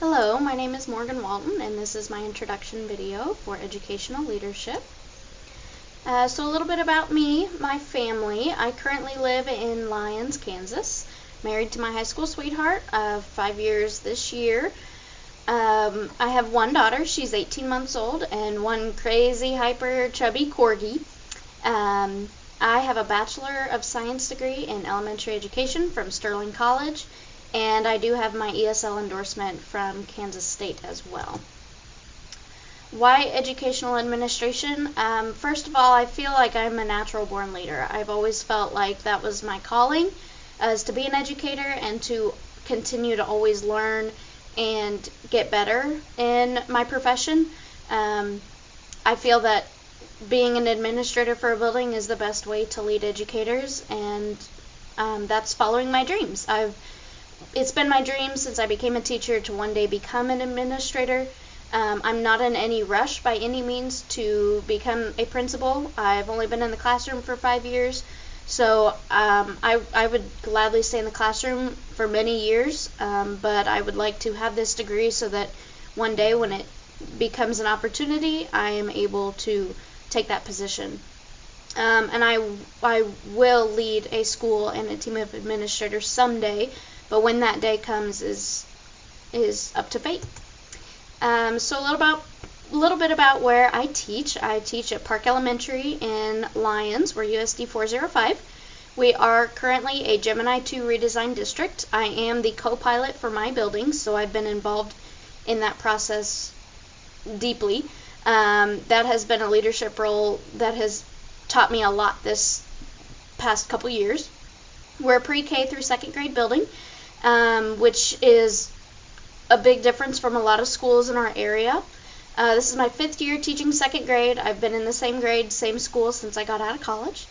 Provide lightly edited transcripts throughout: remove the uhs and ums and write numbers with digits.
Hello, my name is Morgan Walton, and this is my introduction video for educational leadership. So a little bit about me, my family. I currently live in Lyons, Kansas, married to my high school sweetheart of 5 years this year. I have one daughter, she's 18 months old, and one crazy, hyper, chubby corgi. I have a Bachelor of Science degree in elementary education from Sterling College, and I do have my ESL endorsement from Kansas State as well. Why educational administration? First of all, I feel like I'm a natural born leader. I've always felt like that was my calling, is to be an educator and to continue to always learn and get better in my profession. I feel that being an administrator for a building is the best way to lead educators, and that's following my dreams. It's been my dream since I became a teacher to one day become an administrator. I'm not in any rush by any means to become a principal. I've only been in the classroom for 5 years, so I would gladly stay in the classroom for many years, but I would like to have this degree so that one day when it becomes an opportunity, I am able to take that position. And I will lead a school and a team of administrators someday, but when that day comes is up to fate. So a little bit about where I teach. I teach at Park Elementary in Lyons. We're USD 405. We are currently a Gemini 2 redesign district. I am the co-pilot for my building, so I've been involved in that process deeply. That has been a leadership role that has taught me a lot this past couple years. We're a pre-K through second grade building, which is a big difference from a lot of schools in our area. This is my 5th year teaching second grade. I've been in the same grade, same school since I got out of college.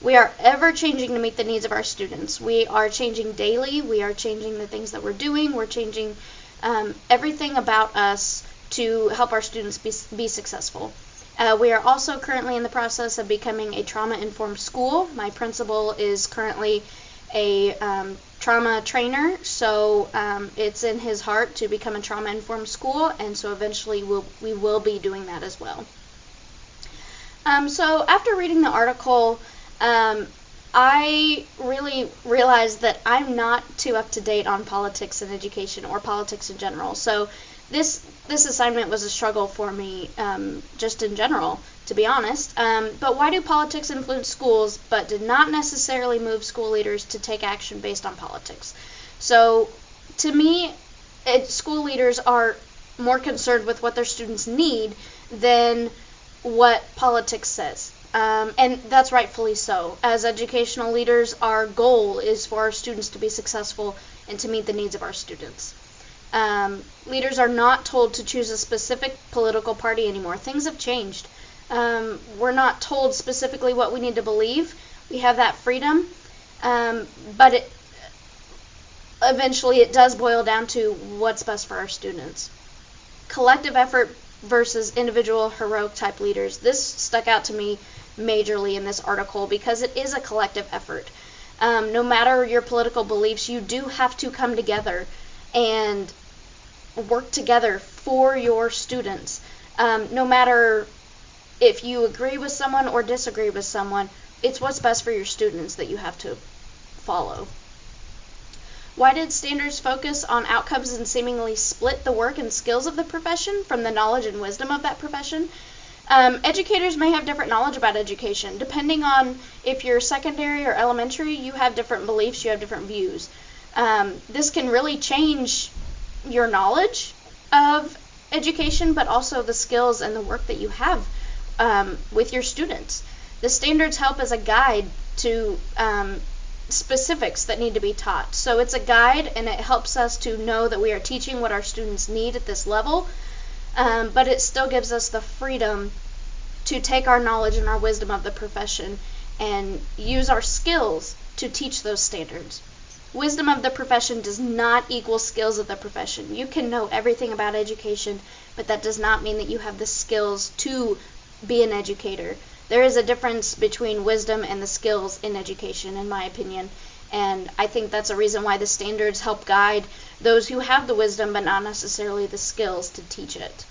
We are ever changing to meet the needs of our students. We are changing daily. We are changing the things that we're doing. We're changing everything about us to help our students be successful. We are also currently in the process of becoming a trauma-informed school. My principal is currently a trauma trainer, so it's in his heart to become a trauma-informed school, and so eventually we will be doing that as well. So after reading the article, I really realized that I'm not too up to date on politics in education or politics in general. So this assignment was a struggle for me, just in general, to be honest. But why do politics influence schools, but did not necessarily move school leaders to take action based on politics? So, to me, school leaders are more concerned with what their students need than what politics says. And that's rightfully so. As educational leaders, our goal is for our students to be successful and to meet the needs of our students. Leaders are not told to choose a specific political party anymore. Things have changed. We're not told specifically what we need to believe. We have that freedom, but eventually it does boil down to what's best for our students. Collective effort versus individual heroic type leaders. This stuck out to me majorly in this article because it is a collective effort. No matter your political beliefs, you do have to come together and work together for your students. No matter if you agree with someone or disagree with someone, it's what's best for your students that you have to follow. Why did standards focus on outcomes and seemingly split the work and skills of the profession from the knowledge and wisdom of that profession? Educators may have different knowledge about education. Depending on if you're secondary or elementary, you have different beliefs, you have different views. This can really change your knowledge of education, but also the skills and the work that you have with your students. The standards help as a guide to specifics that need to be taught. So it's a guide, and it helps us to know that we are teaching what our students need at this level, but it still gives us the freedom to take our knowledge and our wisdom of the profession and use our skills to teach those standards. Wisdom of the profession does not equal skills of the profession. You can know everything about education, but that does not mean that you have the skills to be an educator. There is a difference between wisdom and the skills in education, in my opinion, And I think that's a reason why the standards help guide those who have the wisdom but not necessarily the skills to teach it.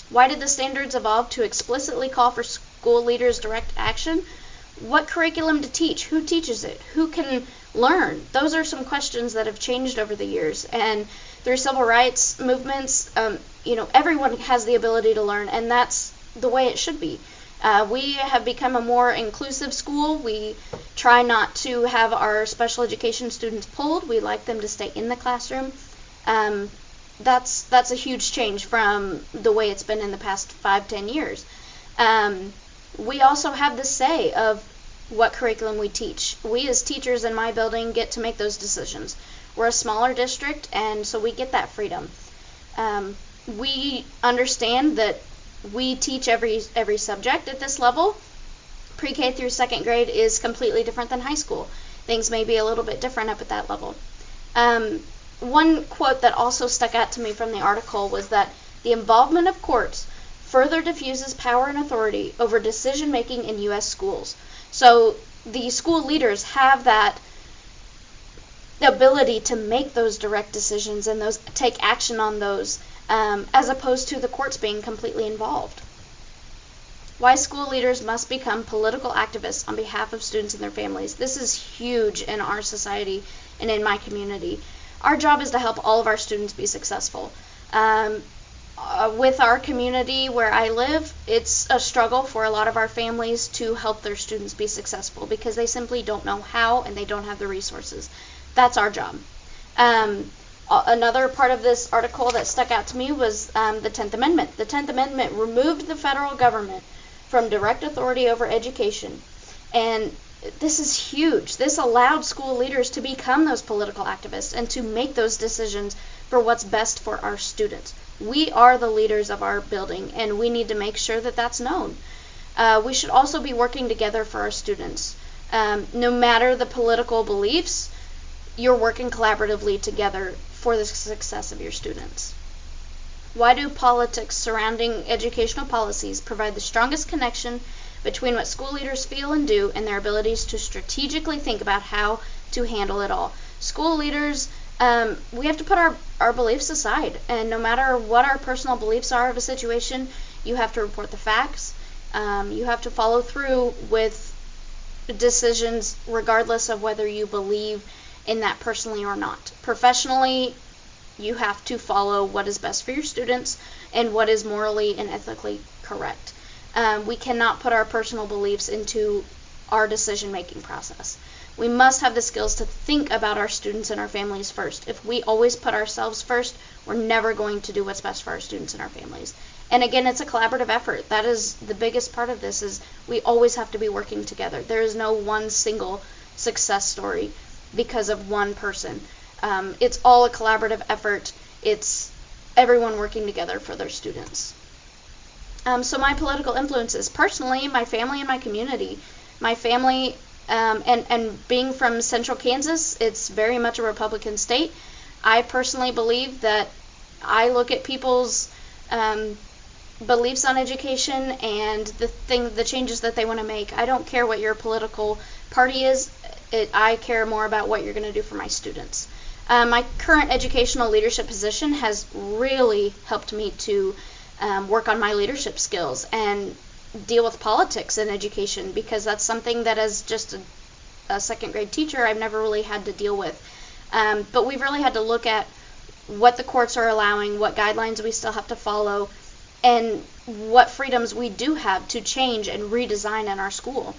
Why did the standards evolve to explicitly call for school leaders' direct action? What curriculum to teach? Who teaches it? Who can learn? Those are some questions that have changed over the years. And through civil rights movements, everyone has the ability to learn, and that's the way it should be. We have become a more inclusive school. We try not to have our special education students pulled. We like them to stay in the classroom. That's a huge change from the way it's been in the past 5-10 years. We also have the say of what curriculum we teach. We as teachers in my building get to make those decisions. We're a smaller district, and so we get that freedom. We understand that we teach every subject at this level. Pre-K through second grade is completely different than high school. Things may be a little bit different up at that level. One quote that also stuck out to me from the article was that the involvement of courts further diffuses power and authority over decision-making in U.S. schools. So the school leaders have that ability to make those direct decisions and take action on those, as opposed to the courts being completely involved. Why school leaders must become political activists on behalf of students and their families. This is huge in our society and in my community. Our job is to help all of our students be successful. With our community where I live, it's a struggle for a lot of our families to help their students be successful because they simply don't know how and they don't have the resources. That's our job. Another part of this article that stuck out to me was the 10th Amendment. The 10th Amendment removed the federal government from direct authority over education. And this is huge. This allowed school leaders to become those political activists and to make those decisions for what's best for our students. We are the leaders of our building, and we need to make sure that that's known. We should also be working together for our students. No matter the political beliefs, you're working collaboratively together for the success of your students. Why do politics surrounding educational policies provide the strongest connection between what school leaders feel and do and their abilities to strategically think about how to handle it all? School leaders, we have to put our beliefs aside, and no matter what our personal beliefs are of a situation, you have to report the facts. You have to follow through with decisions regardless of whether you believe in that personally or not. Professionally, you have to follow what is best for your students and what is morally and ethically correct. We cannot put our personal beliefs into our decision-making process. We must have the skills to think about our students and our families first. If we always put ourselves first, we're never going to do what's best for our students and our families. And again, it's a collaborative effort. That is the biggest part of this, is we always have to be working together. There is no one single success story because of one person. It's all a collaborative effort. It's everyone working together for their students. So my political influences, personally, my family and my community. My family, and being from central Kansas, it's very much a Republican state. I personally believe that I look at people's beliefs on education and the changes that they want to make. I don't care what your political party is. I care more about what you're going to do for my students. My current educational leadership position has really helped me to work on my leadership skills and deal with politics in education, because that's something that as just a second grade teacher I've never really had to deal with. But we've really had to look at what the courts are allowing, what guidelines we still have to follow, and what freedoms we do have to change and redesign in our school.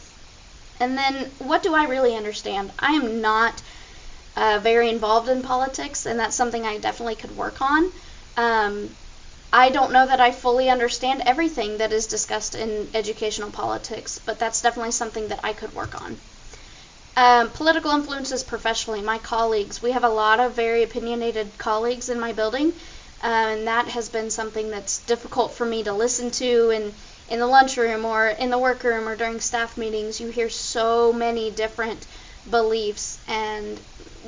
And then, what do I really understand? I am not very involved in politics, and that's something I definitely could work on. I don't know that I fully understand everything that is discussed in educational politics, but that's definitely something that I could work on. Political influences professionally, my colleagues. We have a lot of very opinionated colleagues in my building, and that has been something that's difficult for me to listen to in the lunchroom or in the workroom or during staff meetings. You hear so many different beliefs, and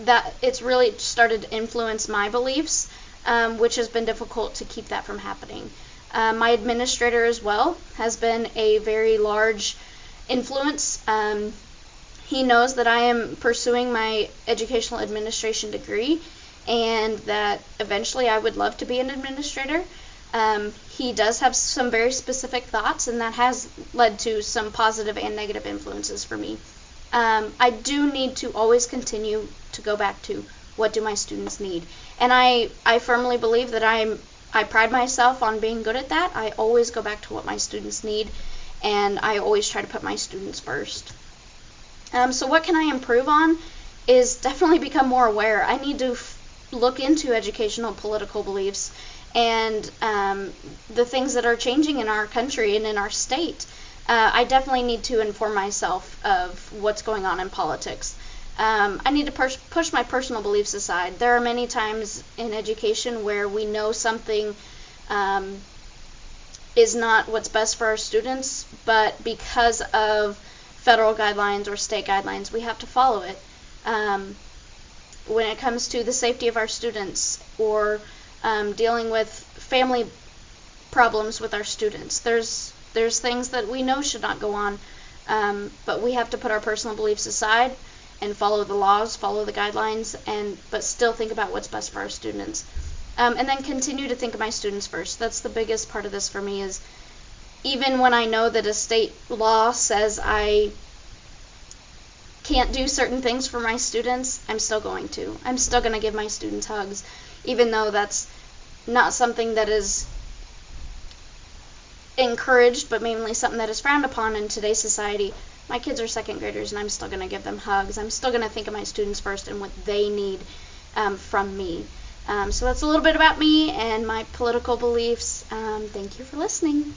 that it's really started to influence my beliefs, which has been difficult to keep that from happening. My administrator as well has been a very large influence. He knows that I am pursuing my educational administration degree and that eventually I would love to be an administrator. He does have some very specific thoughts, and that has led to some positive and negative influences for me. I do need to always continue to go back to what do my students need. And I firmly believe that I pride myself on being good at that. I always go back to what my students need, and I always try to put my students first. So what can I improve on is definitely become more aware. I need to look into educational political beliefs and the things that are changing in our country and in our state. I definitely need to inform myself of what's going on in politics. I need to push my personal beliefs aside. There are many times in education where we know something is not what's best for our students, but because of federal guidelines or state guidelines, we have to follow it. When it comes to the safety of our students or dealing with family problems with our students, there's things that we know should not go on, but we have to put our personal beliefs aside and follow the laws, follow the guidelines, but still think about what's best for our students. And then continue to think of my students first. That's the biggest part of this for me, is even when I know that a state law says I can't do certain things for my students, I'm still going to. I'm still going to give my students hugs, even though that's not something that is encouraged, but mainly something that is frowned upon in today's society. My kids are second graders, and I'm still going to give them hugs. I'm still going to think of my students first and what they need from me. So that's a little bit about me and my political beliefs. Thank you for listening.